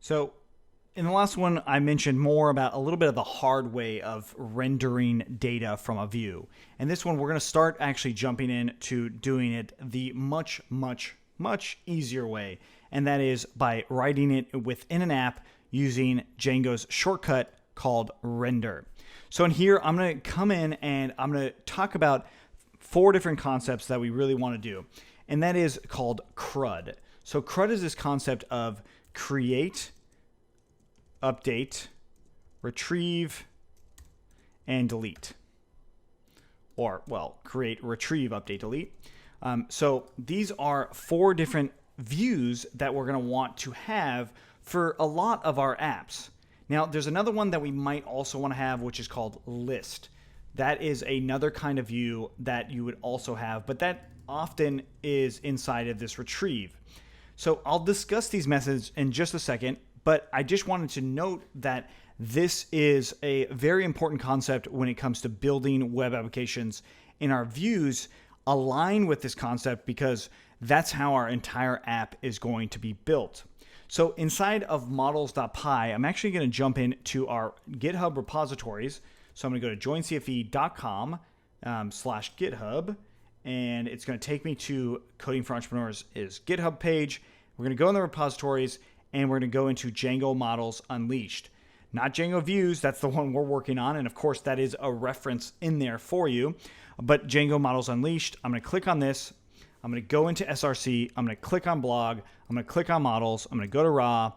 So in the last one, I mentioned more about a little bit of the hard way of rendering data from a view. And this one, we're going to start actually jumping into doing it the much easier way. And that is by writing it within an app using Django's shortcut called render. So in here, I'm going to come in and I'm going to talk about 4 different concepts that we really want to do. And that is called CRUD. So CRUD is this concept of create, update, retrieve, and delete. Or, well, create, retrieve, update, delete. So these are 4 different views that we're going to want to have for a lot of our apps. Now, there's another one that we might also want to have, which is called list. That is another kind of view that you would also have, but that often is inside of this retrieve. So I'll discuss these methods in just a second, but I just wanted to note that this is a very important concept when it comes to building web applications, and our views align with this concept because that's how our entire app is going to be built. So inside of models.py, I'm actually going to jump into our GitHub repositories. So I'm going to go to joincfe.com/GitHub. And it's going to take me to Coding for Entrepreneurs' GitHub page. We're going to go in the repositories, and we're going to go into Django Models Unleashed. Not Django Views, that's the one we're working on, and of course that is a reference in there for you. But Django Models Unleashed, I'm going to click on this. I'm going to go into SRC. I'm going to click on Blog. I'm going to click on Models. I'm going to go to Raw,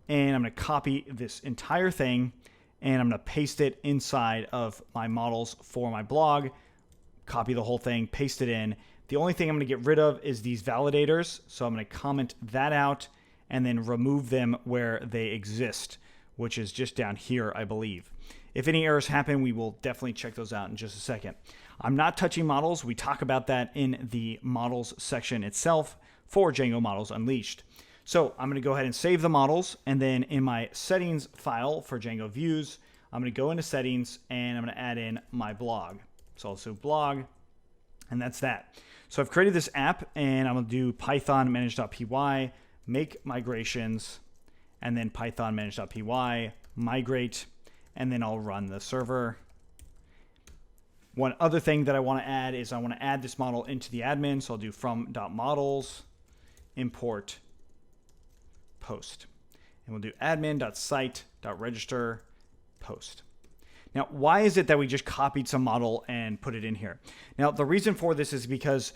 and I'm going to copy this entire thing, and I'm going to paste it inside of my models for my blog. Copy the whole thing, paste it in. The only thing I'm going to get rid of is these validators. So I'm going to comment that out and then remove them where they exist, which is just down here, I believe. If any errors happen, we will definitely check those out in just a second. I'm not touching models. We talk about that in the models section itself for Django Models Unleashed. So I'm going to go ahead and save the models. And then in my settings file for Django Views, I'm going to go into settings and I'm going to add in my blog. So I'll do blog, and that's that. So I've created this app, and I'm going to do Python manage.py, make migrations, and then Python manage.py, migrate, and then I'll run the server. One other thing that I want to add is I want to add this model into the admin. So I'll do from.models, import, post. And we'll do admin.site.register, post. Now, why is it that we just copied some model and put it in here? Now, the reason for this is because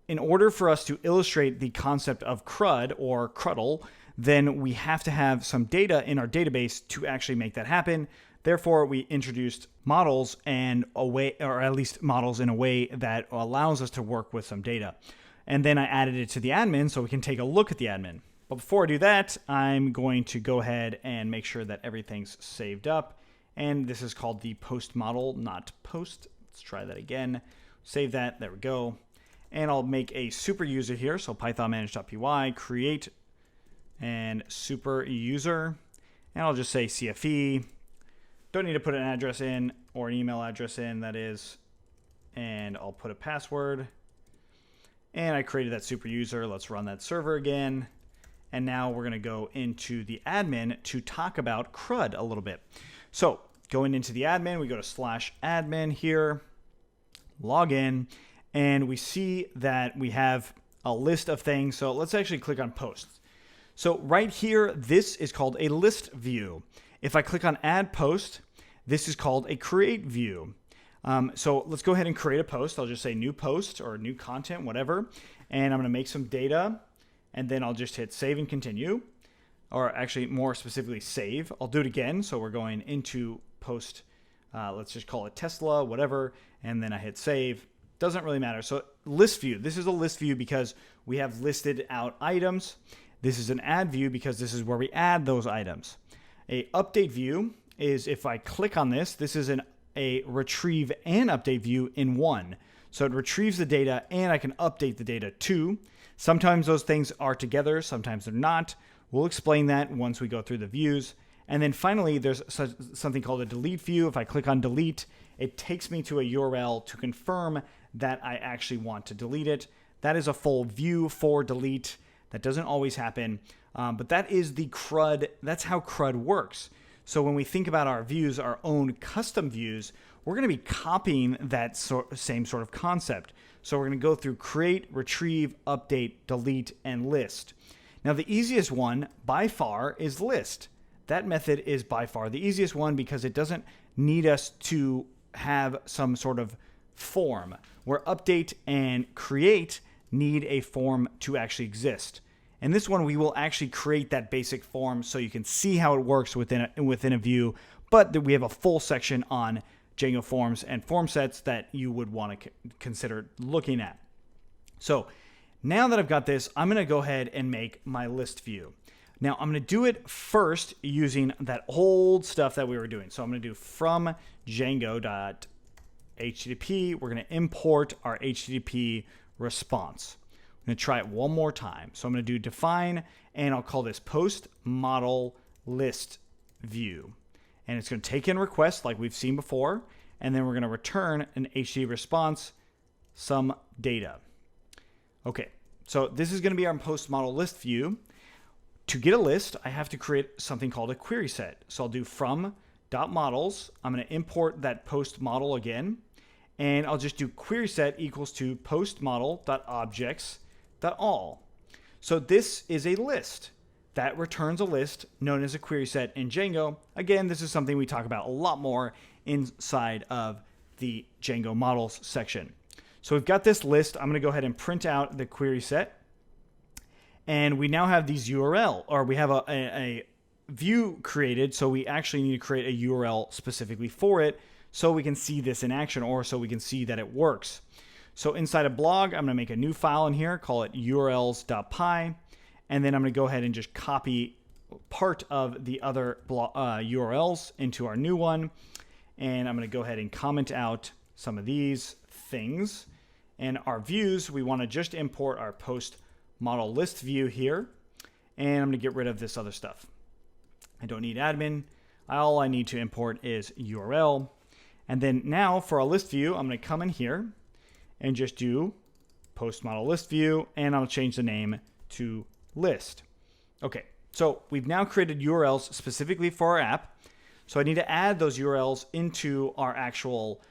in order for us to illustrate the concept of CRUD or CRUDL, then we have to have some data in our database to actually make that happen. Therefore, we introduced models and a way, or at least models in a way that allows us to work with some data. And then I added it to the admin so we can take a look at the admin. But before I do that, I'm going to go ahead and make sure that everything's saved up. And this is called the post model, not post. Let's try that again. Save that. There we go. And I'll make a super user here. So Python manage.py, create, and super user. And I'll just say CFE. Don't need to put an address in or an email address in, that is. And I'll put a password. And I created that super user. Let's run that server again. And now we're going to go into the admin to talk about CRUD a little bit. So going into the admin, we go to /admin here, log in, and we see that we have a list of things. So let's actually click on posts. So right here, this is called a list view. If I click on add post, this is called a create view. So let's go ahead and create a post. I'll just say new post or new content, whatever. And I'm going to make some data, and then I'll just hit save and continue. Or actually more specifically save. I'll do it again. So we're going into post, let's just call it Tesla, whatever. And then I hit save. Doesn't really matter. So list view, this is a list view because we have listed out items. This is an add view because this is where we add those items. A update view is if I click on this, this is a retrieve and update view in one. So it retrieves the data and I can update the data too. Sometimes those things are together, sometimes they're not. We'll explain that once we go through the views. And then finally, there's something called a delete view. If I click on delete, it takes me to a URL to confirm that I actually want to delete it. That is a full view for delete. That doesn't always happen. But that is the CRUD. That's how CRUD works. So when we think about our views, our own custom views, we're going to be copying that same sort of concept. So we're going to go through create, retrieve, update, delete, and list. Now the easiest one by far is list. That method is by far the easiest one because it doesn't need us to have some sort of form, where update and create need a form to actually exist. And this one, we will actually create that basic form so you can see how it works within a view, but we have a full section on Django forms and form sets that you would want to consider looking at. So now that I've got this, I'm going to go ahead and make my list view. Now I'm going to do it first using that old stuff that we were doing. So I'm going to do from Django.http, we're going to import our HTTP response. I'm going to try it one more time. So I'm going to do define, and I'll call this post model list view. And it's going to take in requests like we've seen before, and then we're going to return an HTTP response, some data. Okay, so this is going to be our post model list view. To get a list, I have to create something called a query set. So I'll do from.models. I'm going to import that post model again, and I'll just do query set equals to post model.objects.all. So this is a list that returns a list known as a query set in Django. Again, this is something we talk about a lot more inside of the Django models section. So we've got this list. I'm going to go ahead and print out the query set. And we now have these URL, or we have a view created. So we actually need to create a URL specifically for it so we can see this in action, or so we can see that it works. So inside a blog, I'm going to make a new file in here, call it urls.py. And then I'm going to go ahead and just copy part of the other URLs into our new one. And I'm going to go ahead and comment out some of these things. And our views, we want to just import our post model list view here. And I'm going to get rid of this other stuff. I don't need admin. All I need to import is URL. And then now for our list view, I'm going to come in here and just do post model list view. And I'll change the name to list. Okay, so we've now created URLs specifically for our app. So I need to add those URLs into our actual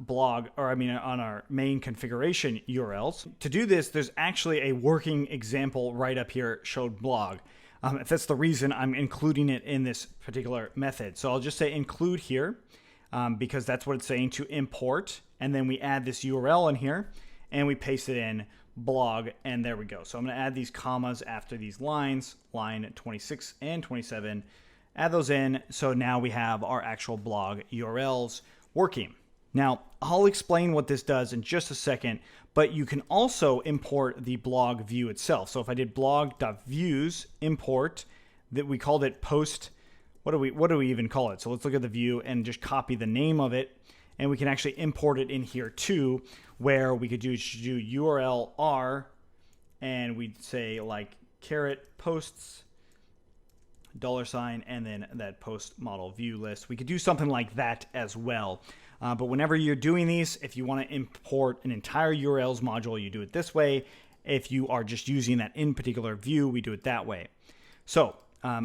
blog, or on our main configuration URLs. To do this, there's actually a working example right up here, showed blog. That's the reason I'm including it in this particular method. So I'll just say include here because that's what it's saying to import. And then we add this URL in here and we paste it in blog, and there we go. So I'm going to add these commas after these lines, line 26 and 27, add those in. So now we have our actual blog URLs working. Now, I'll explain what this does in just a second, but you can also import the blog view itself. So if I did blog.views import, that we called it post, what do we even call it? So let's look at the view and just copy the name of it, and we can actually import it in here too, where we could do URL R, and we'd say like $posts, $, and then that post model view list. We could do something like that as well. But whenever you're doing these, if you want to import an entire URLs module, you do it this way. If you are just using that in particular view, we do it that way. So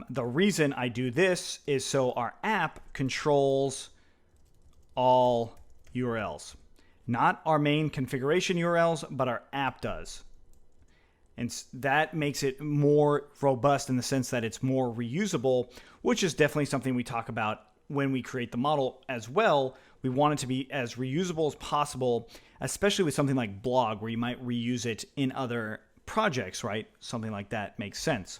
the reason I do this is so our app controls all URLs. Not our main configuration URLs, but our app does. And that makes it more robust in the sense that it's more reusable, which is definitely something we talk about when we create the model as well. We want it to be as reusable as possible, especially with something like blog, where you might reuse it in other projects, right? Something like that makes sense.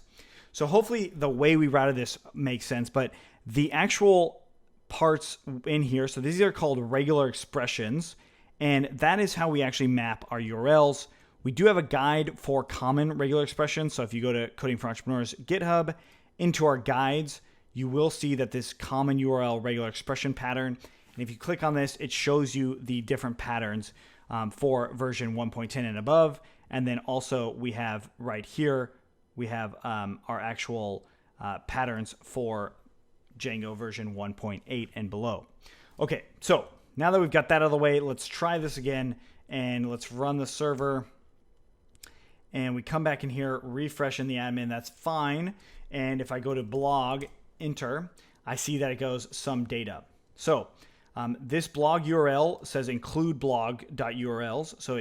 So hopefully the way we routed this makes sense, but the actual parts in here, so these are called regular expressions, and that is how we actually map our URLs. We do have a guide for common regular expressions. So if you go to Coding for Entrepreneurs GitHub, into our guides, you will see that this common URL regular expression pattern. And if you click on this, it shows you the different patterns for version 1.10 and above. And then also we have right here, we have our actual patterns for Django version 1.8 and below. Okay, so now that we've got that out of the way, let's try this again and let's run the server. and we come back in here, refresh in the admin, that's fine. And if I go to blog, enter, I see that it goes some data. So this blog URL says include blog.urls. So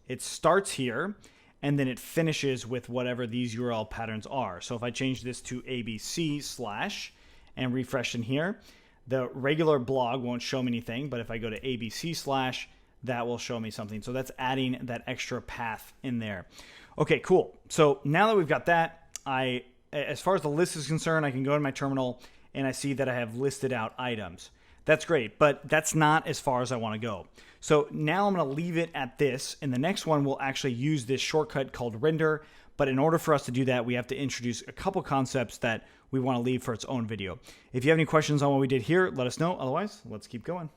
it starts here, and then it finishes with whatever these URL patterns are. So if I change this to abc/ and refresh in here, the regular blog won't show me anything, but if I go to abc/, that will show me something. So that's adding that extra path in there. Okay, cool. So now that we've got that, as far as the list is concerned, I can go to my terminal and I see that I have listed out items. That's great, but that's not as far as I want to go. So now I'm going to leave it at this, and the next one will actually use this shortcut called render. But in order for us to do that, we have to introduce a couple concepts that we want to leave for its own video. If you have any questions on what we did here, let us know. Otherwise, let's keep going.